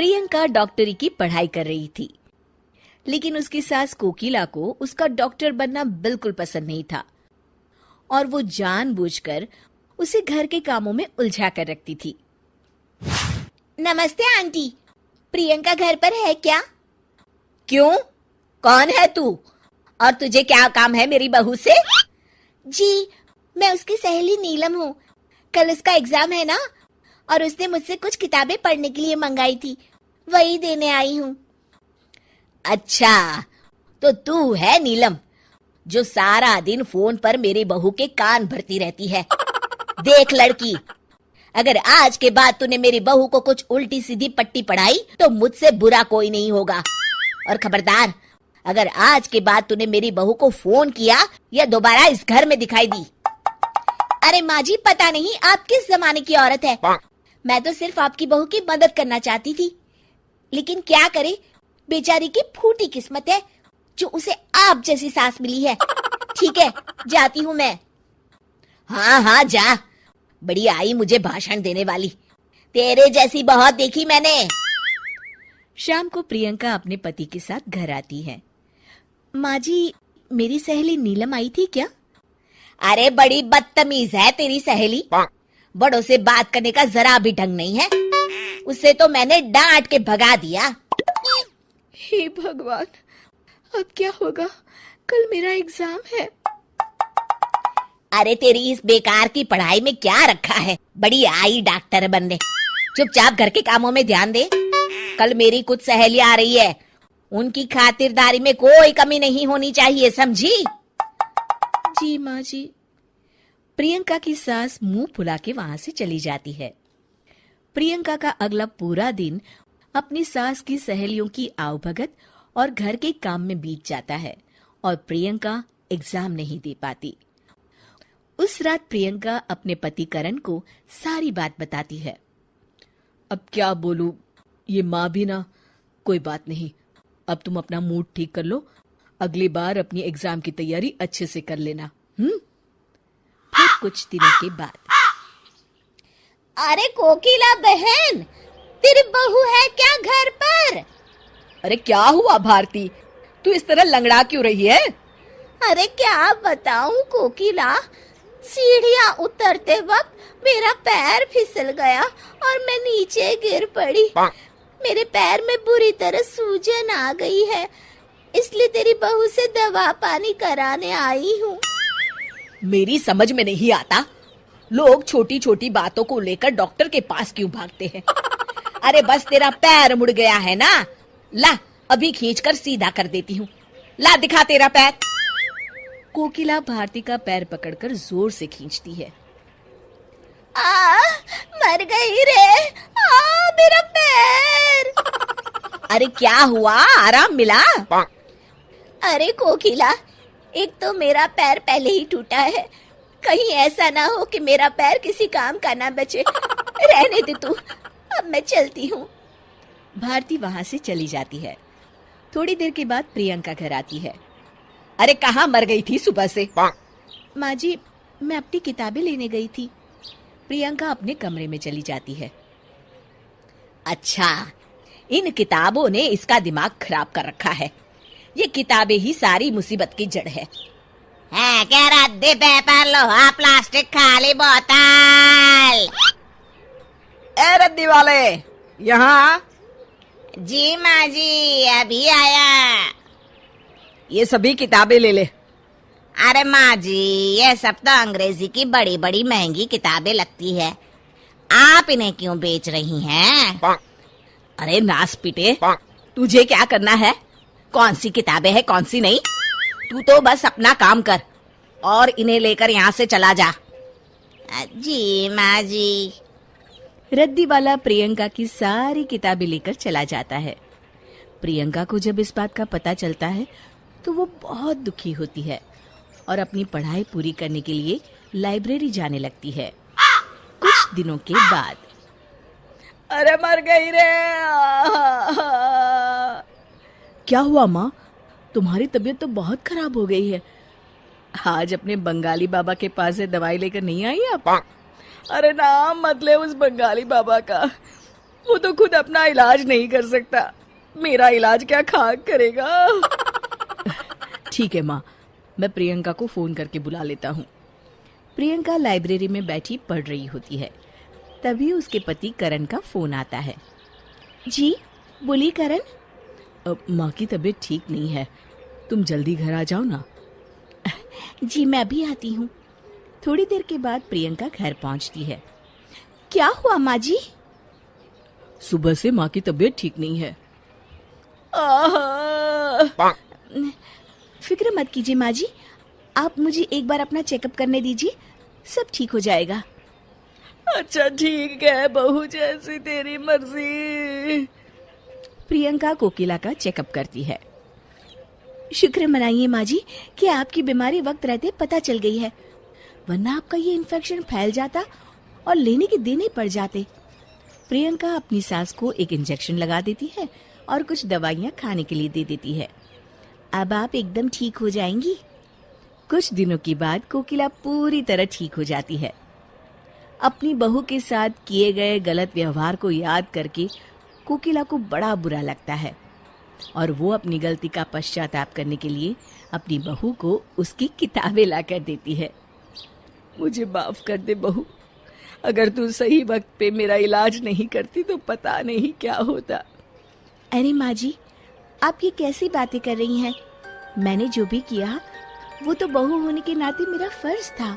प्रियंका डॉक्टरी की पढ़ाई कर रही थी, लेकिन उसकी सास कोकिला को उसका डॉक्टर बनना बिल्कुल पसंद नहीं था और वो जानबूझकर उसे घर के कामों में उलझा कर रखती थी। नमस्ते आंटी, प्रियंका घर पर है क्या? क्यों? कौन है तू और तुझे क्या काम है मेरी बहू से? जी, मैं उसकी सहेली नीलम हूँ। कल उसका एग्जाम है ना, और उसने मुझसे कुछ किताबें पढ़ने के लिए मंगाई थी, वही देने आई हूँ। अच्छा, तो तू है नीलम जो सारा दिन फोन पर मेरी बहू के कान भरती रहती है। देख लड़की, अगर आज के बाद तूने मेरी बहू को कुछ उल्टी सीधी पट्टी पढ़ाई तो मुझसे बुरा कोई नहीं होगा। और खबरदार, अगर आज के बाद तूने मेरी बहू को फोन किया या दोबारा इस घर में दिखाई दी। अरे माँ जी, पता नहीं आप किस जमाने की औरत है। मैं तो सिर्फ आपकी बहू की मदद करना चाहती थी, लेकिन क्या करे, बेचारी की फूटी किस्मत है जो उसे आप जैसी सास मिली है। ठीक है, जाती हूँ मैं। हाँ हाँ जा, बड़ी आई मुझे भाषण देने वाली। तेरे जैसी बहुत देखी मैंने। शाम को प्रियंका अपने पति के साथ घर आती है। माँ जी, मेरी सहेली नीलम आई थी क्या? अरे बड़ी बदतमीज है तेरी सहेली, बड़ों से बात करने का जरा भी ढंग नहीं है। उसे तो मैंने डांट के भगा दिया। हे भगवान, अब क्या होगा? कल मेरा एग्जाम है। अरे तेरी इस बेकार की पढ़ाई में क्या रखा है? बड़ी आई डॉक्टर बनने। चुपचाप घर के कामों में ध्यान दे। कल मेरी कुछ सहेली आ रही है, उनकी खातिरदारी में कोई कमी नहीं होनी चाहिए, समझी? जी माँ जी। प्रियंका की सास मुंह फुला के वहां से चली जाती है। प्रियंका का अगला पूरा दिन अपनी सास की सहेलियों की आवभगत और घर के काम में बीत जाता है और प्रियंका एग्जाम नहीं दे पाती। उस रात प्रियंका अपने पति करण को सारी बात बताती है। अब क्या बोलूं, ये माँ भी ना। कोई बात नहीं, अब तुम अपना मूड ठीक कर लो, अगली बार अपनी एग्जाम की तैयारी अच्छे से कर लेना। फिर कुछ दिनों के बाद, अरे कोकिला बहन, तेरी बहू है क्या घर पर? अरे क्या हुआ भारती, तू इस तरह लंगड़ा क्यों रही है? अरे क्या बताऊं कोकिला, सीढ़ियां उतरते वक्त मेरा पैर फिसल गया और मैं नीचे गिर पड़ी। मेरे पैर में बुरी तरह सूजन आ गई है, इसलिए तेरी बहू से दवा पानी कराने आई हूँ। मेरी समझ में नहीं आता, लोग छोटी छोटी बातों को लेकर डॉक्टर के पास क्यों भागते हैं? अरे बस तेरा पैर मुड़ गया है ना, ला अभी खींचकर सीधा कर देती हूँ। ला दिखा तेरा पैर। कोकिला भारती का पैर पकड़कर जोर से खींचती है। मर गई रे, मेरा पैर। अरे क्या हुआ, आराम मिला? अरे कोकिला, एक तो मेरा पैर पहले ही टूटा है, कहीं ऐसा ना हो कि मेरा पैर किसी काम का ना बचे। रहने दे तू, अब मैं चलती हूँ। भारती वहां से चली जाती है। थोड़ी देर के बाद प्रियंका घर आती है। अरे कहाँ मर गई थी सुबह से? माँ जी, मैं अपनी किताबें लेने गई थी। प्रियंका अपने कमरे में चली जाती है। अच्छा, इन किताबों ने इसका दिमाग खराब कर रखा है। ये किताबें ही सारी मुसीबत की जड़ है। क्या रद्दी पेपर, लोहा, प्लास्टिक, खाली बोतल। ए रद्दी वाले, यहाँ। जी माँ जी, अभी आया। ये सभी किताबें ले ले। अरे माँ जी, ये सब तो अंग्रेजी की बड़ी बड़ी महंगी किताबें लगती है, आप इन्हें क्यों बेच रही हैं? अरे नास पीटे, तुझे क्या करना है? कौन सी किताबें हैं कौन सी नहीं? तू तो बस अपना काम कर और इन्हें लेकर यहाँ से चला जा। जी माँ जी। रद्दी वाला प्रियंका की सारी किताबें लेकर चला जाता है। प्रियंका को जब इस बात का पता चलता है तो वो बहुत दुखी होती है और अपनी पढ़ाई पूरी करने के लिए लाइब्रेरी जाने लगती है। कुछ दिनों के बाद, अरे मर गई रे। क्या हुआ माँ, तुम्हारी तबीयत तो बहुत खराब हो गई है। आज अपने बंगाली बाबा के पास से दवाई लेकर नहीं आई आप? अरे नाम मत ले उस बंगाली बाबा का, वो तो खुद अपना इलाज नहीं कर सकता, मेरा इलाज क्या खाक करेगा। ठीक है माँ, मैं प्रियंका को फोन करके बुला लेता हूँ। प्रियंका लाइब्रेरी में बैठी पढ़ रही होती है। तभी उसके पति करण का फोन आता है। जी बोलिए करण। माँ की तबीयत ठीक नहीं है, तुम जल्दी घर आ जाओ ना। जी मैं अभी आती हूँ। थोड़ी देर के बाद प्रियंका घर पहुँचती है। क्या हुआ माँ जी? सुबह से माँ की तबीयत ठीक नहीं है। फिक्र मत कीजिए माँ जी, आप मुझे एक बार अपना चेकअप करने दीजिए, सब ठीक हो जाएगा। अच्छा ठीक है, बहू जैसी तेरी मर्जी। प्रियंका कोकिला का चेकअप करती है। शुक्र मनाइए माँ जी कि आपकी बीमारी वक्त रहते पता चल गई है, वरना आपका ये इन्फेक्शन फैल जाता और लेने के देने पड़ जाते। प्रियंका अपनी सास को एक इंजेक्शन लगा देती है और कुछ दवाइयाँ खाने के लिए दे देती है। अब आप एकदम ठीक हो जाएंगी। कुछ दिनों के बाद कोकिला पूरी तरह ठीक हो जाती है। अपनी बहू के साथ किए गए गलत व्यवहार को याद करके कोकिला को बड़ा बुरा लगता है और वो अपनी गलती का पश्चाताप करने के लिए अपनी बहू को उसकी किताबें लाकर देती है। मुझे माफ कर दे बहू, अगर तू सही वक्त पे मेरा इलाज नहीं करती तो पता नहीं क्या होता। अरे माँ जी, आप ये कैसी बातें कर रही हैं? मैंने जो भी किया वो तो बहू होने के नाते मेरा फर्ज था।